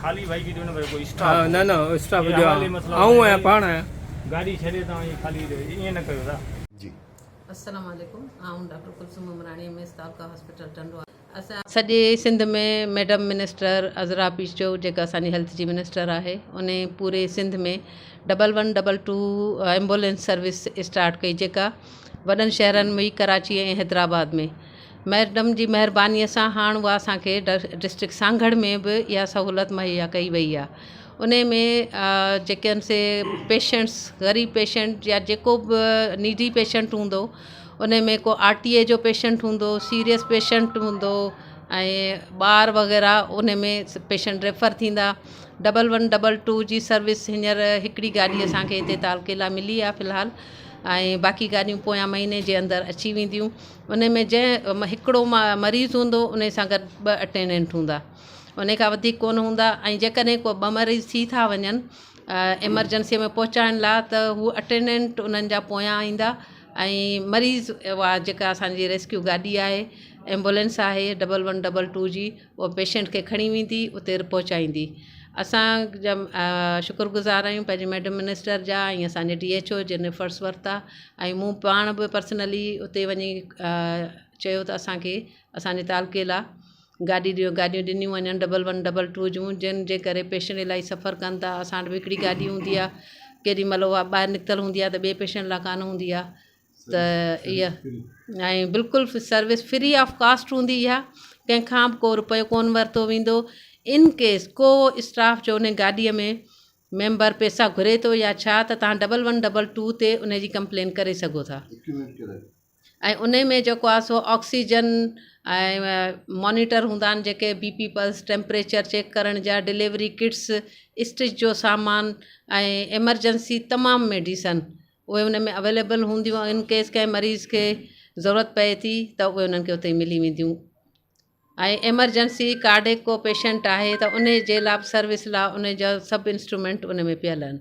खाली भाई की कोई हा स्टाफ न न स्टाफ ये जो हवाले मसला आऊं आहियां है। पाण आहियां गाड़ी छॾे तव्हां ईअं खाली ईअं न कयो था। जी अस्सलाम वालेकुम। आऊं डॉक्टर कुलसुम उमरानी में तालका हॉस्पिटल टंडवा। असां सॼे सिंध में मैडम मिनिस्टर अज़रा पीचो जेका असांजी हेल्थ जी मिनिस्टर आहे, उन पूरे सिंध में 1122 एम्बुलेंस सर्विस स्टार्ट कई, जेका वॾनि शहरनि में कराची ऐं हैदराबाद में। मैडम जी महिरबानीअ सां हाणे उहा असांखे डिस्ट्रिक्ट सांगड़ में बि इहा सहूलियत मुहैया कई वई आहे। उन में जेके आहिनि से पेशेंट्स, ग़रीब पेशेंट या जेको बि नीडी पेशेंट हूंदो, उन में को RTA जो पेशेंट हूंदो, सीरियस पेशेंट हूंदो ऐं ॿार वग़ैरह उन में पेशेंट रेफर थींदा। 1122 जी सर्विस हींअर हिकिड़ी गाॾी असांखे हिते तालकेला मिली आहे फ़िलहालु, ऐं बाक़ी गाॾियूं पोयां महीने जे अंदरि अची वेंदियूं। उन में जंहिं हिकिड़ो मरीज़ हूंदो, उन सां गॾु 2 अटेंडेंट हूंदा, उन खां वधीक कोन हूंदा। ऐं जेकॾहिं को 2 मरीज़ थी था वञनि एमरजेंसीअ में पहुचाइण लाइ, त हू अटेंडेंट उन्हनि जा पोयां ईंदा ऐं मरीज़ उहा जेका असांजी रेस्क्यू गाॾी आहे, एम्बुलेंस आहे 1122 जी, उहा पेशेंट खे खणी वेंदी, उते पहुचाईंदी। असां शुक्रगुज़ार आहियूं पंहिंजे मैडम मिनिस्टर जा ऐं असांजे DHO जिन एफर्ट्स वरिता, ऐं मूं पाण बि पर्सनली उते वञी चयो त असांखे असांजे तालकेला गाॾियूं ॾिनियूं वञनि 1122 जूं, जिन जे करे पेशेंट इलाही सफ़र कनि था। असां वटि बि हिकिड़ी गाॾी हूंदी आहे, केॾी महिल उहा ॿाहिरि निकितल हूंदी आहे त ॿिए पेशेंट लाइ कान हूंदी आहे, त इहा ऐं बिल्कुलु सर्विस फ्री ऑफ कास्ट हूंदी आहे, कंहिंखां बि को रुपयो कोन वरितो वेंदो। इन केस को स्टाफ जो उन गाॾीअ में मेंबर पैसा घुरे थो या छा, त तव्हां 1122 ते उन जी कंप्लेन करे सघो था। ऐं उन में जेको आहे सो ऑक्सीजन ऐं मॉनिटर हूंदा आहिनि, जेके BP पल्स टेम्परेचर चेक करण जा, डिलीवरी किट्स, स्टिच जो सामान ऐं एमरजेंसी तमामु मेडिसन उहे उन में अवेलेबल हूंदियूं। इन केस कंहिं मरीज़ खे ज़रूरत पए थी त उहे उन्हनि खे उते मिली वेंदियूं। ऐं एमरजेंसी कार्डिक को पेशेंट आहे त उन जे लाइ सर्विस लाइ उन जा सभु इंस्ट्रूमेंट उन में पियल आहिनि।